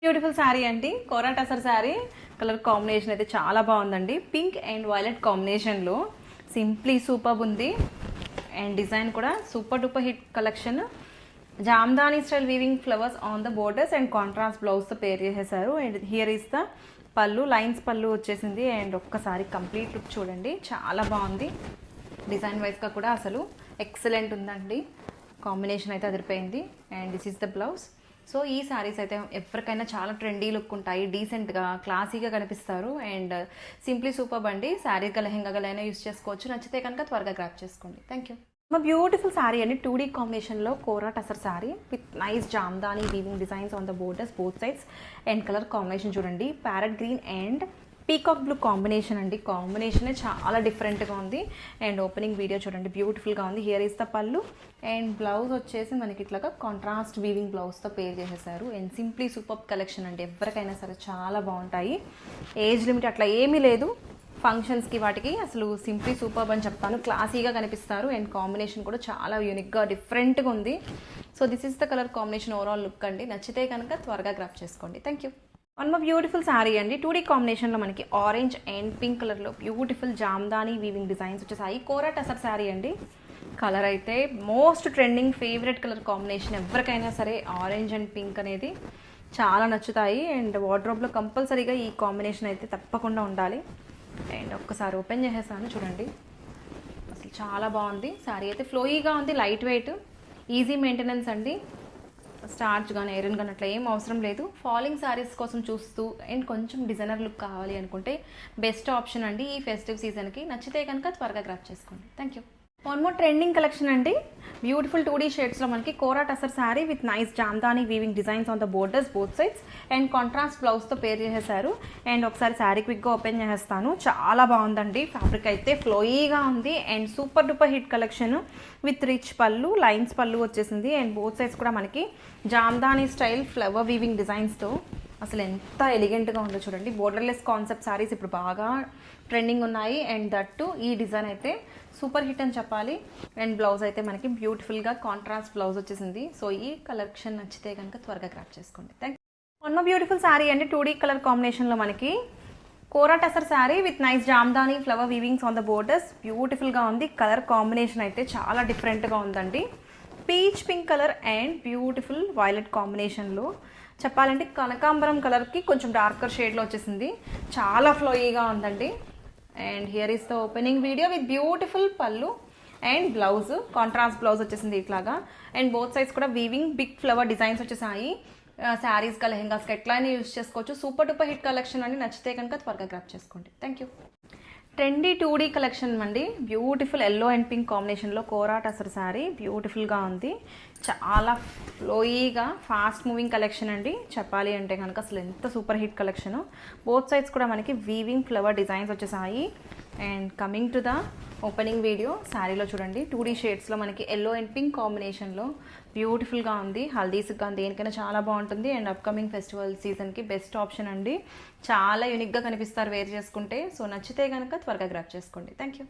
Beautiful sari అండి, Kora tussar sari. Colour combination అయితే చాలా బాగుందండి. పింక్ అండ్ వైలెట్ కాంబినేషన్లో సింప్లీ సూపర్ ఉంది. అండ్ డిజైన్ కూడా super duper hit collection. Jamdani style weaving flowers on the borders and contrast బ్లౌజ్తో పేర్ చేసేసారు. And here is the pallu, lines pallu వచ్చేసింది. అండ్ ఒక్కసారి కంప్లీట్ లుక్ చూడండి, చాలా బాగుంది. డిజైన్ వైజ్గా కూడా అసలు ఎక్సలెంట్ ఉందండి. కాంబినేషన్ అయితే అదిరిపోయింది. And this is the blouse. So ఈ శారీస్ అయితే ఎవరికైనా చాలా ట్రెండీ లుక్ ఉంటాయి, డీసెంట్గా క్లాసీగా కనిపిస్తారు. అండ్ సింప్లీ సూపర్ అండి. శారీగా లెహెంగాలైనా యూస్ చేసుకోవచ్చు. నచ్చితే కనుక త్వరగా గ్రాప్ చేసుకోండి. Thank you. మా బ్యూటిఫుల్ శారీ అండి, 2D కాంబినేషన్లో Kora tussar sari with nice Jamdani weaving designs on the borders both sides. And colour combination చూడండి, parrot green and peacock blue combination అండి. కాంబినేషనే చాలా డిఫరెంట్గా ఉంది. అండ్ ఓపెనింగ్ వీడియో చూడండి, బ్యూటిఫుల్గా ఉంది. హియర్ ఈస్ ద పళ్ళు. అండ్ బ్లౌజ్ వచ్చేసి మనకి ఇట్లాగా కాంట్రాస్ట్ వీవింగ్ బ్లౌజ్తో పేర్ చేసేసారు. అండ్ సింప్లీ సూపర్ కలెక్షన్ అండి, ఎవరికైనా సరే చాలా బాగుంటాయి. ఏజ్ లిమిట్ అట్లా ఏమీ లేదు. ఫంక్షన్స్కి వాటికి అసలు సింప్లీ సూపర్ అని చెప్తాను. క్లాసీగా కనిపిస్తారు. అండ్ కాంబినేషన్ కూడా చాలా యూనిక్గా డిఫరెంట్గా ఉంది. So this is the colour combination overall look అండి. నచ్చితే కనుక త్వరగా గ్రాప్ చేసుకోండి. Thank you. One more beautiful sari అండి, 2D కాంబినేషన్లో మనకి ఆరెంజ్ అండ్ పింక్ కలర్లో బ్యూటిఫుల్ జామ్దాని వీవింగ్ డిజైన్స్ వచ్చేసాయి. కోరా టసర్ శారీ అండి. కలర్ అయితే most trending favourite colour combination. ఎవరికైనా సరే ఆరెంజ్ అండ్ పింక్ అనేది చాలా నచ్చుతాయి. అండ్ వార్డ్రోబ్లో కంపల్సరీగా ఈ కాంబినేషన్ అయితే తప్పకుండా ఉండాలి. అండ్ ఒక్కసారి ఓపెన్ చేసేసాను చూడండి, అసలు చాలా బాగుంది. శారీ అయితే ఫ్లోయీగా ఉంది, లైట్ వెయిట్, ఈజీ మెయింటెనెన్స్ అండి. స్టార్చ్ కానీ ఐరన్ కానీ అట్లా ఏం అవసరం లేదు. ఫాలింగ్ శారీస్ కోసం చూస్తూ అండ్ కొంచెం డిజైనర్ లుక్ కావాలి అనుకుంటే బెస్ట్ ఆప్షన్ అండి ఈ ఫెస్టివ్ సీజన్కి. నచ్చితే కనుక త్వరగా గ్రాప్ చేసుకోండి. Thank you. One more trending collection అండి, బ్యూటిఫుల్ 2D షేడ్స్లో మనకి Kora tussar sari with nice Jamdani weaving designs on the borders both sides and contrast బ్లౌజ్తో పేర్ చేసేసారు. అండ్ ఒకసారి శారీ క్విక్గా ఓపెన్ చేసేస్తాను. చాలా బాగుందండి, ఫ్యాబ్రిక్ అయితే ఫ్లోయీగా ఉంది. And super duper hit collection with rich పళ్ళు, లైన్స్ పళ్ళు వచ్చేసింది. అండ్ బోత్ సైడ్స్ కూడా మనకి జామ్దాని స్టైల్ ఫ్లవర్ వీవింగ్ డిజైన్స్తో అసలు ఎంత ఎలిగెంట్గా ఉందో చూడండి. బోర్డర్లెస్ కాన్సెప్ట్ శారీస్ ఇప్పుడు బాగా ట్రెండింగ్ ఉన్నాయి. అండ్ దట్టు ఈ డిజైన్ అయితే సూపర్ హిట్ అని చెప్పాలి. అండ్ బ్లౌజ్ అయితే మనకి బ్యూటిఫుల్గా కాంట్రాస్ట్ బ్లౌజ్ వచ్చేసింది. సో ఈ కలెక్షన్ నచ్చితే కనుక త్వరగా గ్రాప్ చేసుకోండి. Thank you. One more beautiful sari అండి, 2D కలర్ కాంబినేషన్లో మనకి Kora tussar sari with nice Jamdani flower weavings on the borders. బ్యూటిఫుల్గా ఉంది. కలర్ కాంబినేషన్ అయితే చాలా డిఫరెంట్గా ఉందండి. Peach pink colour and beautiful violet కాంబినేషన్లో చెప్పాలంటే కనకాంబరం కలర్కి కొంచెం డార్కర్ షేడ్లో వచ్చేసింది. చాలా ఫ్లోయీగా ఉందండి. And here is the opening video with beautiful పళ్ళు అండ్ బ్లౌజ్, కాంట్రాస్ట్ బ్లౌజ్ వచ్చేసింది ఇట్లాగా. అండ్ బోత్ సైడ్స్ కూడా వీవింగ్ బిగ్ ఫ్లవర్ డిజైన్స్ వచ్చేసాయి. శారీస్గా లెహెంగాస్కి ఎట్లయినా యూస్ చేసుకోవచ్చు. సూపర్ డూపర్ హిట్ కలెక్షన్ అని. నచ్చితే కనుక త్వరగా గ్రాప్ చేసుకోండి. Thank you. Trendy 2D collection అండి, బ్యూటిఫుల్ ఎల్లో అండ్ పింక్ కాంబినేషన్లో కోరా టసర్ శారీ బ్యూటిఫుల్గా ఉంది. చాలా ఫ్లోయీగా ఫాస్ట్ మూవింగ్ కలెక్షన్ అండి. చెప్పాలి అంటే కనుక అసలు ఎంత super hit collection. Both sides కూడా మనకి వీవింగ్ ఫ్లవర్ డిజైన్స్ వచ్చేసాయి. And coming to the opening video, శారీలో చూడండి 2D షేడ్స్లో మనకి ఎల్లో అండ్ పింక్ కాంబినేషన్లో బ్యూటిఫుల్గా ఉంది. హల్దీస్కి కానీ దేనికైనా చాలా బాగుంటుంది. అండ్ అప్కమింగ్ ఫెస్టివల్ సీజన్కి బెస్ట్ ఆప్షన్ అండి. చాలా యూనిక్గా కనిపిస్తారు వేర్ చేసుకుంటే. సో నచ్చితే కనుక త్వరగా గ్రాప్ చేసుకోండి. Thank you.